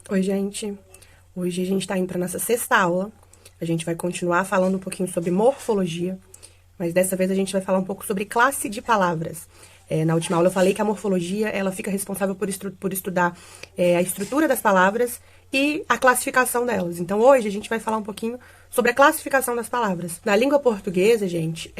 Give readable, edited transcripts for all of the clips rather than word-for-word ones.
Oi, gente. Hoje a gente está indo para nossa sexta aula. A gente vai continuar falando um pouquinho sobre morfologia, mas dessa vez a gente vai falar um pouco sobre classe de palavras. Na última aula eu falei que a morfologia ela fica responsável por estudar a estrutura das palavras e a classificação delas. Então hoje a gente vai falar um pouquinho sobre a classificação das palavras. Na língua portuguesa, gente,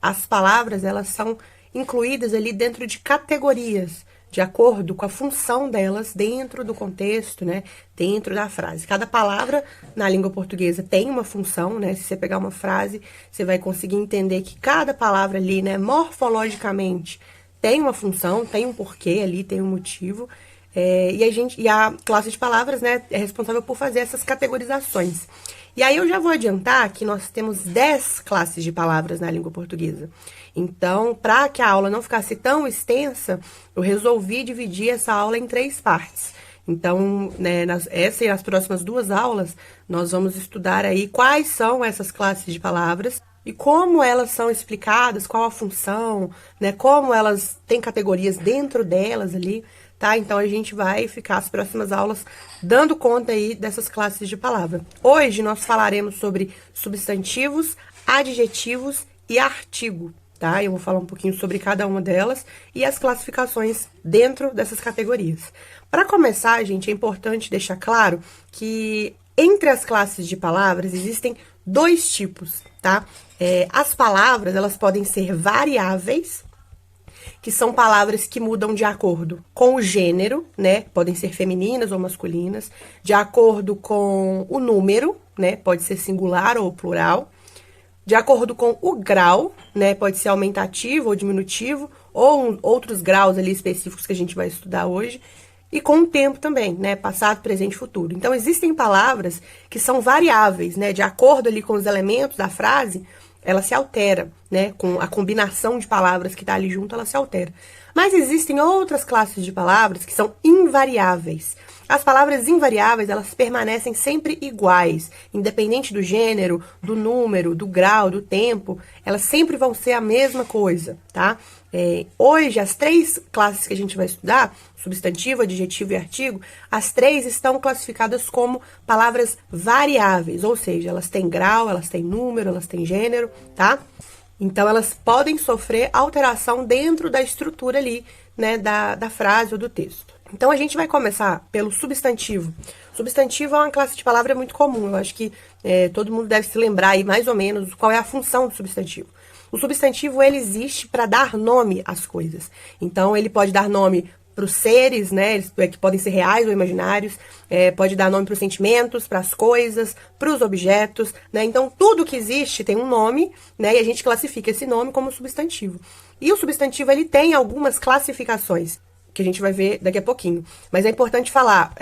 as palavras elas são incluídas ali dentro de categorias, de acordo com a função delas dentro do contexto, né, dentro da frase. Cada palavra na língua portuguesa tem uma função, né, se você pegar uma frase, você vai conseguir entender que cada palavra ali, né, morfologicamente tem uma função, tem um porquê ali, tem um motivo, e a classe de palavras, né, é responsável por fazer essas categorizações. E aí eu já vou adiantar que nós temos 10 classes de palavras na língua portuguesa. Então, para que a aula não ficasse tão extensa, eu resolvi dividir essa aula em 3 partes. Então, né, essa e as próximas 2 aulas, nós vamos estudar aí quais são essas classes de palavras e como elas são explicadas, qual a função, né, como elas têm categorias dentro delas ali, tá? Então, a gente vai ficar as próximas aulas dando conta aí dessas classes de palavra. Hoje, nós falaremos sobre substantivos, adjetivos e artigo, tá? Eu vou falar um pouquinho sobre cada uma delas e as classificações dentro dessas categorias. Para começar, gente, é importante deixar claro que entre as classes de palavras existem 2 tipos, tá? As palavras, elas podem ser variáveis, que são palavras que mudam de acordo com o gênero, né? Podem ser femininas ou masculinas, de acordo com o número, né? Pode ser singular ou plural, de acordo com o grau, né? Pode ser aumentativo ou diminutivo, ou outros graus ali específicos que a gente vai estudar hoje, e com o tempo também, né? Passado, presente e futuro. Então, existem palavras que são variáveis, né? De acordo ali com os elementos da frase, ela se altera, né? Com a combinação de palavras que tá ali junto, ela se altera. Mas existem outras classes de palavras que são invariáveis. As palavras invariáveis, elas permanecem sempre iguais, independente do gênero, do número, do grau, do tempo, elas sempre vão ser a mesma coisa, tá? Hoje, as 3 classes que a gente vai estudar, substantivo, adjetivo e artigo, as 3 estão classificadas como palavras variáveis, ou seja, elas têm grau, elas têm número, elas têm gênero, tá? Então, elas podem sofrer alteração dentro da estrutura ali, né, da frase ou do texto. Então, a gente vai começar pelo substantivo. Substantivo é uma classe de palavra muito comum. Eu acho que todo mundo deve se lembrar aí mais ou menos qual é a função do substantivo. O substantivo, ele existe para dar nome às coisas. Então, ele pode dar nome para os seres, né, que podem ser reais ou imaginários, pode dar nome para os sentimentos, para as coisas, para os objetos, né, então tudo que existe tem um nome, né, e a gente classifica esse nome como substantivo. E o substantivo, ele tem algumas classificações, que a gente vai ver daqui a pouquinho, mas é importante falar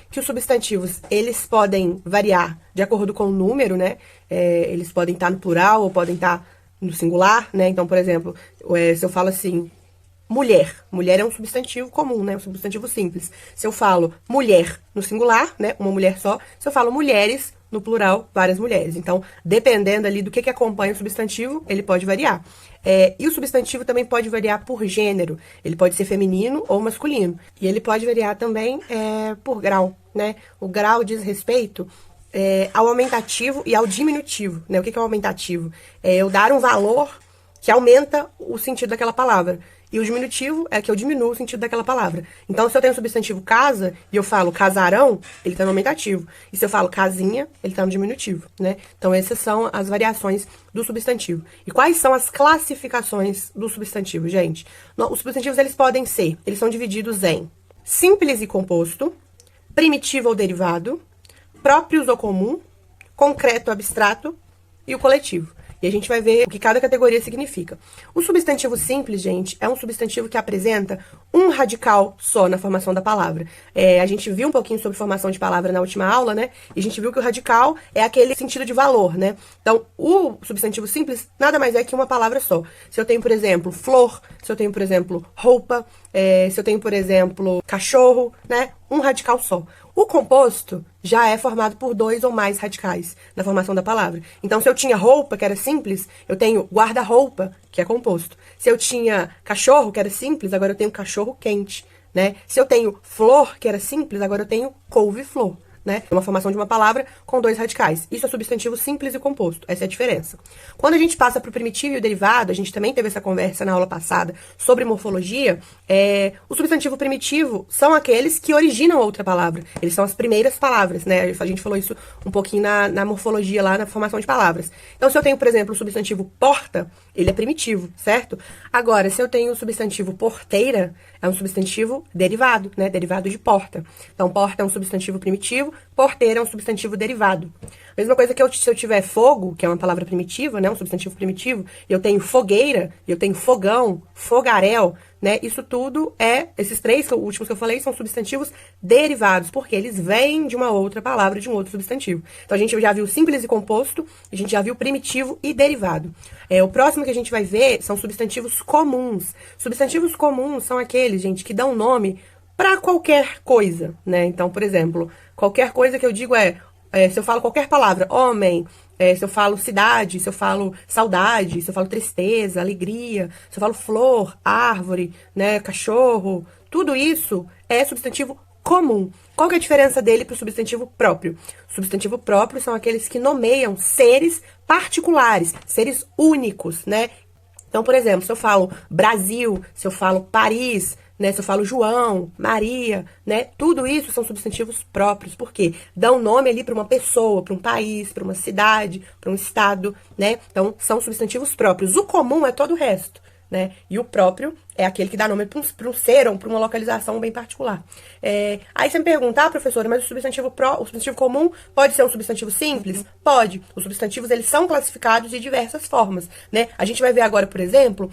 que os substantivos, eles podem variar de acordo com o número, né, eles podem estar no plural ou podem estar no singular, né, então, por exemplo, se eu falo assim, mulher. Mulher é um substantivo comum, né? Um substantivo simples. Se eu falo mulher no singular, né? Uma mulher só. Se eu falo mulheres, no plural, várias mulheres. Então, dependendo ali do que acompanha o substantivo, ele pode variar. E o substantivo também pode variar por gênero. Ele pode ser feminino ou masculino. E ele pode variar também por grau, né? O grau diz respeito ao aumentativo e ao diminutivo, né? O que é o aumentativo? É eu dar um valor que aumenta o sentido daquela palavra. E o diminutivo é que eu diminuo o sentido daquela palavra. Então, se eu tenho o substantivo casa e eu falo casarão, ele tá no aumentativo. E se eu falo casinha, ele tá no diminutivo, né? Então, essas são as variações do substantivo. E quais são as classificações do substantivo, gente? Os substantivos, eles são divididos em simples e composto, primitivo ou derivado, próprios ou comum, concreto ou abstrato e o coletivo. E a gente vai ver o que cada categoria significa. O substantivo simples, gente, é um substantivo que apresenta um radical só na formação da palavra. A gente viu um pouquinho sobre formação de palavra na última aula, né? E a gente viu que o radical é aquele sentido de valor, né? Então, o substantivo simples nada mais é que uma palavra só. Se eu tenho, por exemplo, flor, se eu tenho, por exemplo, roupa, se eu tenho, por exemplo, cachorro, né? Um radical só. O composto já é formado por 2 ou mais radicais na formação da palavra. Então, se eu tinha roupa, que era simples, eu tenho guarda-roupa, que é composto. Se eu tinha cachorro, que era simples, agora eu tenho cachorro quente, né? Se eu tenho flor, que era simples, agora eu tenho couve-flor, né? É uma formação de uma palavra com dois radicais. Isso é substantivo simples e composto. Essa é a diferença. Quando a gente passa para o primitivo e o derivado, a gente também teve essa conversa na aula passada sobre morfologia. O substantivo primitivo são aqueles que originam outra palavra. Eles são as primeiras palavras, né? A gente falou isso um pouquinho na morfologia lá, na formação de palavras. Então, se eu tenho, por exemplo, o substantivo porta, ele é primitivo, certo? Agora, se eu tenho o substantivo porteira, é um substantivo derivado, né? Derivado de porta. Então, porta é um substantivo primitivo, porteira é um substantivo derivado. Mesma coisa que se eu tiver fogo, que é uma palavra primitiva, né? Um substantivo primitivo, eu tenho fogueira, eu tenho fogão, fogaréu, né? Isso tudo esses três últimos que eu falei são substantivos derivados, porque eles vêm de uma outra palavra, de um outro substantivo. Então, a gente já viu simples e composto, a gente já viu primitivo e derivado. O próximo que a gente vai ver são substantivos comuns. Substantivos comuns são aqueles, gente, que dão nome para qualquer coisa, né? Então, por exemplo, qualquer coisa que eu digo se eu falo qualquer palavra, homem, se eu falo cidade, se eu falo saudade, se eu falo tristeza, alegria, se eu falo flor, árvore, né, cachorro, tudo isso é substantivo comum. Qual que é a diferença dele para o substantivo próprio? Substantivo próprio são aqueles que nomeiam seres particulares, seres únicos, né? Então, por exemplo, se eu falo Brasil, se eu falo Paris, né, se eu falo João, Maria, né, tudo isso são substantivos próprios, porque dão nome ali para uma pessoa, para um país, para uma cidade, para um estado, né? Então, são substantivos próprios. O comum é todo o resto, né? E o próprio é aquele que dá nome para um ser ou para uma localização bem particular. Aí você me pergunta, professora, mas o substantivo comum pode ser um substantivo simples? Pode. Os substantivos, eles são classificados de diversas formas, né? A gente vai ver agora, por exemplo,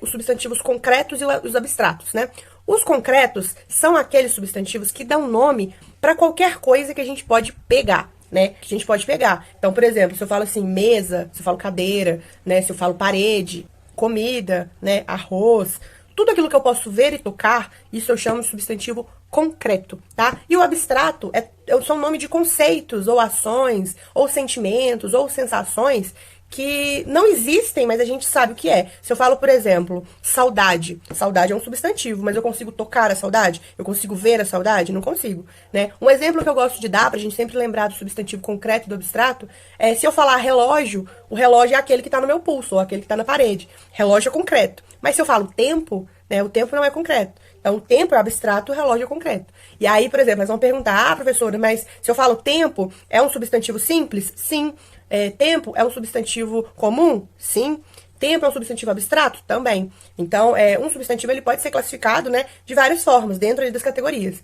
os substantivos concretos e os abstratos, né? Os concretos são aqueles substantivos que dão nome para qualquer coisa que a gente pode pegar, né? Que a gente pode pegar. Então, por exemplo, se eu falo assim, mesa, se eu falo cadeira, né? Se eu falo parede, comida, né? Arroz, tudo aquilo que eu posso ver e tocar, isso eu chamo de substantivo concreto, tá? E o abstrato são nome de conceitos, ou ações, ou sentimentos, ou sensações que não existem, mas a gente sabe o que é. Se eu falo, por exemplo, saudade. Saudade é um substantivo, mas eu consigo tocar a saudade? Eu consigo ver a saudade? Não consigo, né? Um exemplo que eu gosto de dar, pra gente sempre lembrar do substantivo concreto e do abstrato, se eu falar relógio, o relógio é aquele que tá no meu pulso, ou aquele que tá na parede. Relógio é concreto. Mas se eu falo tempo, né, o tempo não é concreto. Então, o tempo é abstrato, o relógio é concreto. E aí, por exemplo, eles vão perguntar, professora, mas se eu falo tempo, é um substantivo simples? Sim. Tempo é um substantivo comum? Sim. Tempo é um substantivo abstrato? Também. Então, um substantivo ele pode ser classificado, né, de várias formas, dentro das categorias.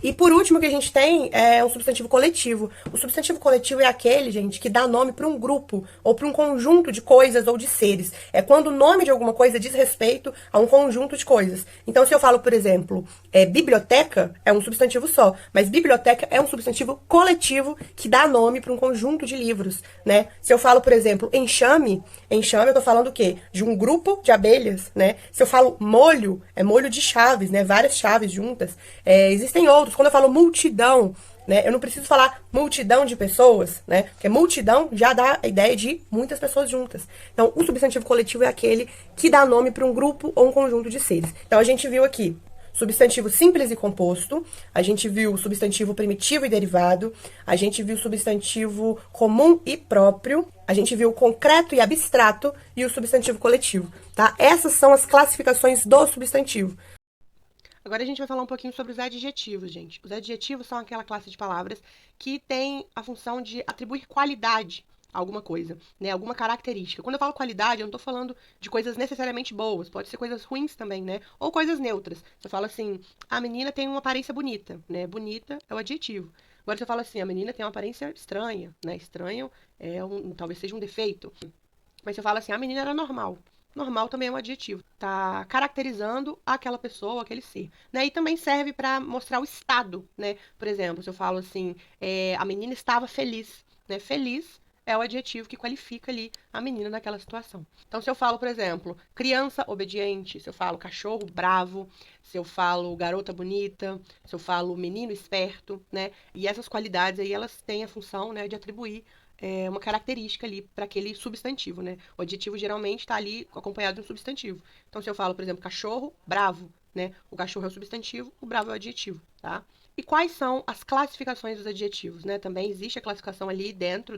E por último, o que a gente tem é um substantivo coletivo. O substantivo coletivo é aquele, gente, que dá nome para um grupo ou para um conjunto de coisas ou de seres. É quando o nome de alguma coisa diz respeito a um conjunto de coisas. Então, se eu falo, por exemplo, biblioteca, é um substantivo só, mas biblioteca é um substantivo coletivo que dá nome para um conjunto de livros, né? Se eu falo, por exemplo, enxame eu tô falando o quê? De um grupo de abelhas, né? Se eu falo molho, é molho de chaves, né? Várias chaves juntas. Existem outros. Quando eu falo multidão, né? Eu não preciso falar multidão de pessoas, né? Porque multidão já dá a ideia de muitas pessoas juntas. Então, o substantivo coletivo é aquele que dá nome para um grupo ou um conjunto de seres. Então, a gente viu aqui substantivo simples e composto, a gente viu substantivo primitivo e derivado, a gente viu substantivo comum e próprio, a gente viu concreto e abstrato e o substantivo coletivo, tá? Essas são as classificações do substantivo. Agora a gente vai falar um pouquinho sobre os adjetivos, gente. Os adjetivos são aquela classe de palavras que tem a função de atribuir qualidade a alguma coisa, né? Alguma característica. Quando eu falo qualidade, eu não tô falando de coisas necessariamente boas, pode ser coisas ruins também, né? Ou coisas neutras. Você fala assim, a menina tem uma aparência bonita, né? Bonita é o adjetivo. Agora você fala assim, a menina tem uma aparência estranha, né? Estranho talvez seja um defeito. Mas você fala assim, a menina era normal. Normal também é um adjetivo. Tá caracterizando aquela pessoa, aquele ser. Né? E também serve para mostrar o estado, né? Por exemplo, se eu falo assim, a menina estava feliz. Né? Feliz é o adjetivo que qualifica ali a menina naquela situação. Então, se eu falo, por exemplo, criança obediente, se eu falo cachorro bravo, se eu falo garota bonita, se eu falo menino esperto, né? E essas qualidades aí, elas têm a função, né, de atribuir uma característica ali para aquele substantivo, né? O adjetivo geralmente está ali acompanhado de um substantivo. Então, se eu falo, por exemplo, cachorro bravo, né? O cachorro é o substantivo, o bravo é o adjetivo, tá? E quais são as classificações dos adjetivos, né? Também existe a classificação ali dentro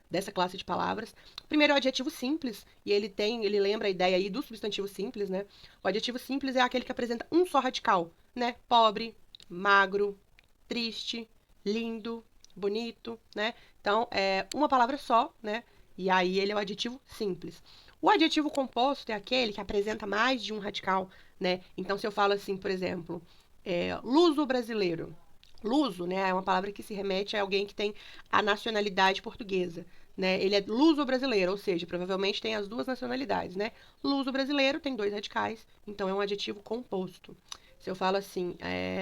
dessa classe de palavras. Primeiro é o adjetivo simples, e ele lembra a ideia aí do substantivo simples, né? O adjetivo simples é aquele que apresenta um só radical, né? Pobre, magro, triste, lindo, bonito, né? Então, é uma palavra só, né? E aí ele é o adjetivo simples. O adjetivo composto é aquele que apresenta mais de um radical, né? Então, se eu falo assim, por exemplo, luso-brasileiro. Luso, né, é uma palavra que se remete a alguém que tem a nacionalidade portuguesa, né? Ele é luso-brasileiro, ou seja, provavelmente tem as duas nacionalidades, né? Luso-brasileiro tem dois radicais, então é um adjetivo composto. Se eu falo assim,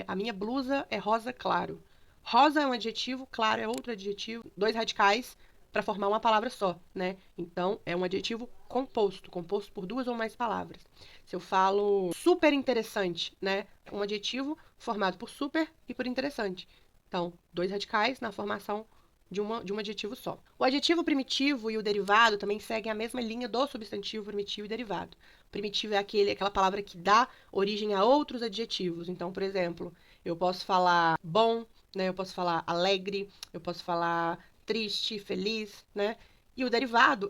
a minha blusa é rosa claro. Rosa é um adjetivo, claro é outro adjetivo, dois radicais para formar uma palavra só, né? Então é um adjetivo composto, composto por duas ou mais palavras. Se eu falo super interessante, né? Um adjetivo formado por super e por interessante. Então, dois radicais na formação de um adjetivo só. O adjetivo primitivo e o derivado também seguem a mesma linha do substantivo primitivo e derivado. Primitivo é aquela palavra que dá origem a outros adjetivos. Então, por exemplo, eu posso falar bom, né? Eu posso falar alegre, eu posso falar triste, feliz, né? E o derivado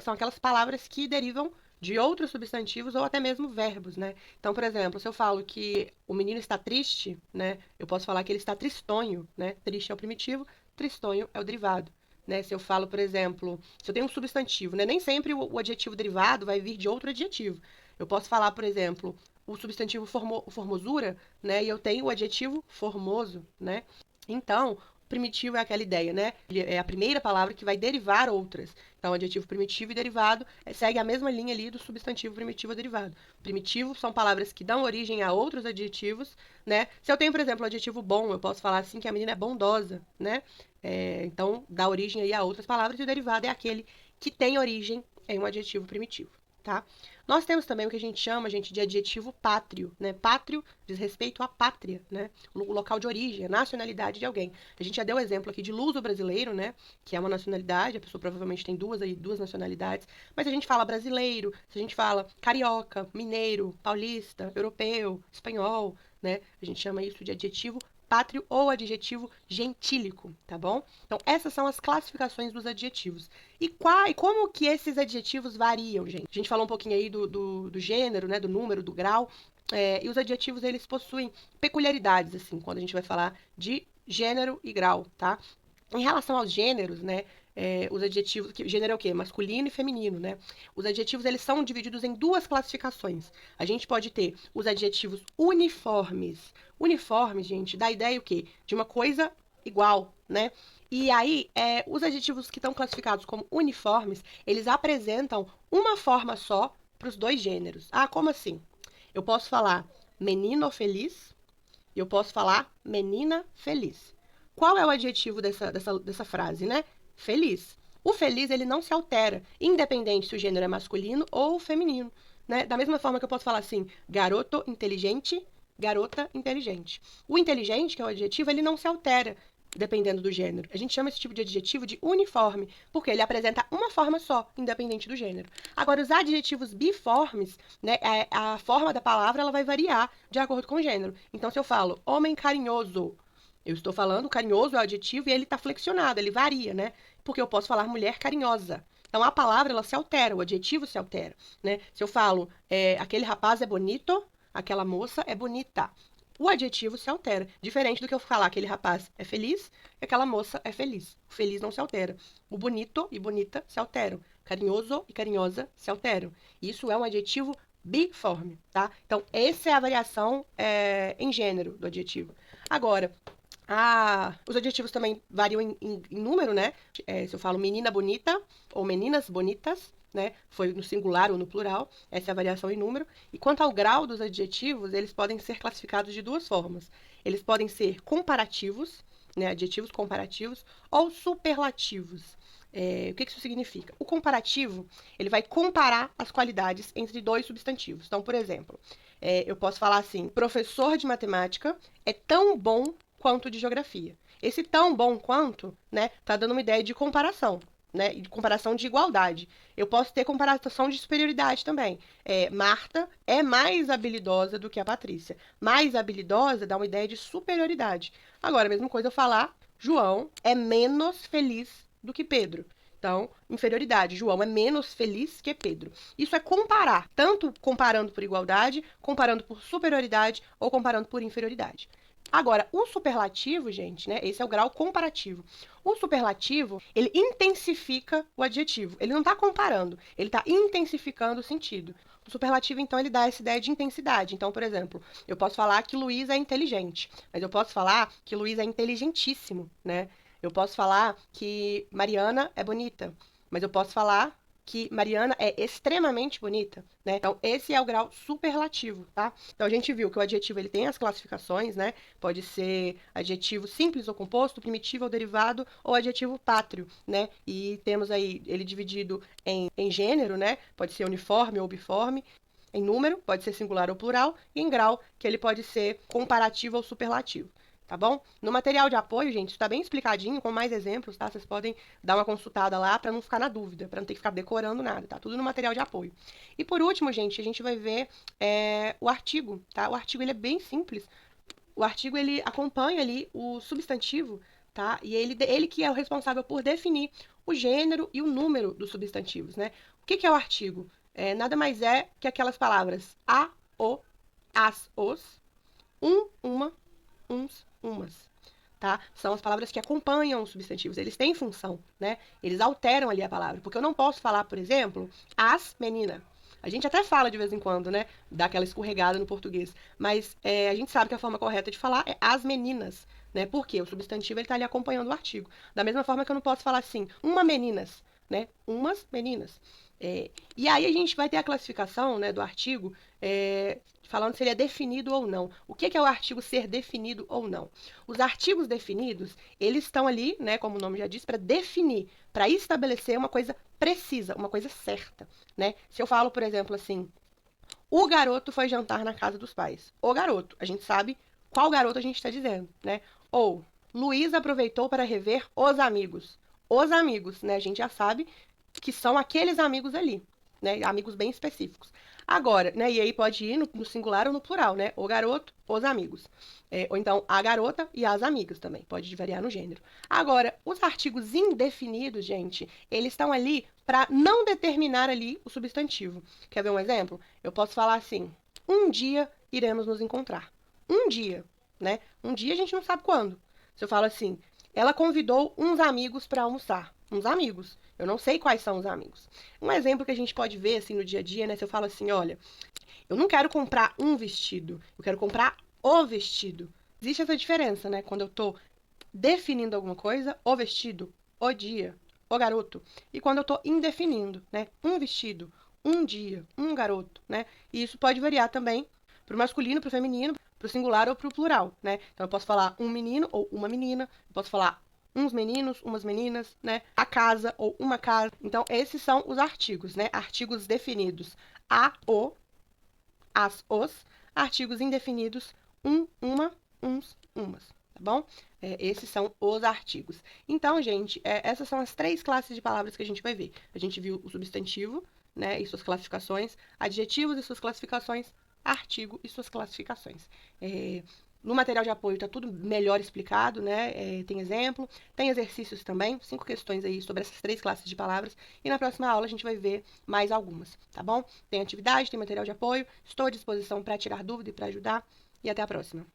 são aquelas palavras que derivam de outros substantivos ou até mesmo verbos, né? Então, por exemplo, se eu falo que o menino está triste, né? Eu posso falar que ele está tristonho, né? Triste é o primitivo, tristonho é o derivado. Né? Se eu falo, por exemplo, se eu tenho um substantivo, né? Nem sempre o adjetivo derivado vai vir de outro adjetivo. Eu posso falar, por exemplo, o substantivo formosura, né? E eu tenho o adjetivo formoso, né? Então, primitivo é aquela ideia, né? É a primeira palavra que vai derivar outras. Então, adjetivo primitivo e derivado segue a mesma linha ali do substantivo primitivo e derivado. Primitivo são palavras que dão origem a outros adjetivos, né? Se eu tenho, por exemplo, o adjetivo bom, eu posso falar assim que a menina é bondosa, né? Então, dá origem aí a outras palavras e o derivado é aquele que tem origem em um adjetivo primitivo, tá? Nós temos também o que a gente chama, gente, de adjetivo pátrio, né? Pátrio diz respeito à pátria, né? O local de origem, a nacionalidade de alguém. A gente já deu o exemplo aqui de luso-brasileiro, né? Que é uma nacionalidade, a pessoa provavelmente tem duas nacionalidades, mas a gente fala brasileiro, se a gente fala carioca, mineiro, paulista, europeu, espanhol, né? A gente chama isso de adjetivo pátrio ou adjetivo gentílico, tá bom? Então, essas são as classificações dos adjetivos. E como que esses adjetivos variam, gente? A gente falou um pouquinho aí do gênero, né, do número, do grau, e os adjetivos, eles possuem peculiaridades, assim, quando a gente vai falar de gênero e grau, tá? Em relação aos gêneros, né, os adjetivos, gênero é o quê? Masculino e feminino, né? Os adjetivos, eles são divididos em duas classificações. A gente pode ter os adjetivos uniformes. Uniformes, gente, dá a ideia o quê? De uma coisa igual, né? E aí, os adjetivos que estão classificados como uniformes, eles apresentam uma forma só para os dois gêneros. Ah, como assim? Eu posso falar menino feliz e eu posso falar menina feliz. Qual é o adjetivo dessa frase, né? Feliz. O feliz, ele não se altera, independente se o gênero é masculino ou feminino, né? Da mesma forma que eu posso falar assim, garoto inteligente, garota inteligente. O inteligente, que é o adjetivo, ele não se altera, dependendo do gênero. A gente chama esse tipo de adjetivo de uniforme, porque ele apresenta uma forma só, independente do gênero. Agora, os adjetivos biformes, né, a forma da palavra ela vai variar de acordo com o gênero. Então, se eu falo homem carinhoso, eu estou falando carinhoso é o adjetivo e ele está flexionado, ele varia, né? Porque eu posso falar mulher carinhosa. Então, a palavra ela se altera, o adjetivo se altera, né? Se eu falo aquele rapaz é bonito, aquela moça é bonita. O adjetivo se altera. Diferente do que eu falar aquele rapaz é feliz e aquela moça é feliz. O feliz não se altera. O bonito e bonita se alteram. Carinhoso e carinhosa se alteram. Isso é um adjetivo biforme, tá? Então, essa é a variação em gênero do adjetivo. Agora, os adjetivos também variam em número, né? Se eu falo menina bonita ou meninas bonitas, né? Foi no singular ou no plural, essa é a variação em número. E quanto ao grau dos adjetivos, eles podem ser classificados de duas formas. Eles podem ser comparativos, né? Adjetivos comparativos, ou superlativos. O que isso significa? O comparativo, ele vai comparar as qualidades entre dois substantivos. Então, por exemplo, eu posso falar assim, professor de matemática é tão bom quanto de geografia. Esse tão bom quanto, né, tá dando uma ideia de comparação. né? De comparação de igualdade. Eu posso ter comparação de superioridade também. Marta é mais habilidosa do que a Patrícia. Mais habilidosa dá uma ideia de superioridade. Agora, a mesma coisa eu falar, João é menos feliz do que Pedro. Então, inferioridade. João é menos feliz que Pedro. Isso é comparar, tanto comparando por igualdade, comparando por superioridade ou comparando por inferioridade. Agora, o superlativo, gente, né? Esse é o grau comparativo. O superlativo, ele intensifica o adjetivo. Ele não está comparando, ele está intensificando o sentido. O superlativo, então, ele dá essa ideia de intensidade. Então, por exemplo, eu posso falar que Luiz é inteligente, mas eu posso falar que Luiz é inteligentíssimo, né? Eu posso falar que Mariana é bonita, mas eu posso falar que Mariana é extremamente bonita, né? Então, esse é o grau superlativo, tá? Então, a gente viu que o adjetivo ele tem as classificações, né? Pode ser adjetivo simples ou composto, primitivo ou derivado, ou adjetivo pátrio, né? E temos aí ele dividido em gênero, né? Pode ser uniforme ou biforme. Em número, pode ser singular ou plural, e em grau, que ele pode ser comparativo ou superlativo. Tá bom? No material de apoio, gente, está bem explicadinho, com mais exemplos, tá? Vocês podem dar uma consultada lá para não ficar na dúvida, para não ter que ficar decorando nada, tá? Tudo no material de apoio. E por último, gente, a gente vai ver o artigo, tá? O artigo ele é bem simples. O artigo ele acompanha ali o substantivo, tá? E ele que é o responsável por definir o gênero e o número dos substantivos, né? O que é o artigo? Nada mais é que aquelas palavras a, o, as, os, uma, uns, umas, tá? São as palavras que acompanham os substantivos. Eles têm função, né? Eles alteram ali a palavra. Porque eu não posso falar, por exemplo, as menina. A gente até fala de vez em quando, né? Dá aquela escorregada no português. Mas a gente sabe que a forma correta de falar é as meninas, né? Porque o substantivo ele tá ali acompanhando o artigo. Da mesma forma que eu não posso falar assim, uma meninas, né? Umas meninas. E aí a gente vai ter a classificação, né, do artigo, falando se ele é definido ou não. O que é o artigo ser definido ou não? Os artigos definidos, eles estão ali, né, como o nome já diz, para definir, para estabelecer uma coisa precisa, uma coisa certa, né? Se eu falo, por exemplo, assim, o garoto foi jantar na casa dos pais. O garoto, a gente sabe qual garoto a gente está dizendo, né? Ou Luiz aproveitou para rever os amigos. Os amigos, né? A gente já sabe que são aqueles amigos ali, né? Amigos bem específicos. Agora, né? E aí pode ir no singular ou no plural, né? O garoto, os amigos. Ou então a garota e as amigas também. Pode variar no gênero. Agora, os artigos indefinidos, gente, eles estão ali para não determinar ali o substantivo. Quer ver um exemplo? Eu posso falar assim: um dia iremos nos encontrar. Um dia, né? Um dia a gente não sabe quando. Se eu falo assim, ela convidou uns amigos para almoçar. Uns amigos. Eu não sei quais são os amigos. Um exemplo que a gente pode ver assim no dia a dia, né? Se eu falo assim, olha, eu não quero comprar um vestido, eu quero comprar o vestido. Existe essa diferença, né? Quando eu tô definindo alguma coisa, o vestido, o dia, o garoto. E quando eu tô indefinindo, né? Um vestido, um dia, um garoto, né? E isso pode variar também pro masculino, pro feminino, pro singular ou pro plural, né? Então eu posso falar um menino ou uma menina, eu posso falar uns meninos, umas meninas, né? A casa ou uma casa. Então esses são os artigos, né? Artigos definidos: a, o, as, os. Artigos indefinidos: uma, uns, umas, tá bom? Esses são os artigos. Então, gente, essas são as 3 classes de palavras que a gente vai ver. A gente viu o substantivo, né, e suas classificações, adjetivos e suas classificações, artigo e suas classificações. No material de apoio está tudo melhor explicado, né? Tem exemplo, tem exercícios também, 5 questões aí sobre essas 3 classes de palavras. E na próxima aula a gente vai ver mais algumas, tá bom? Tem atividade, tem material de apoio. Estou à disposição para tirar dúvida e para ajudar. E até a próxima.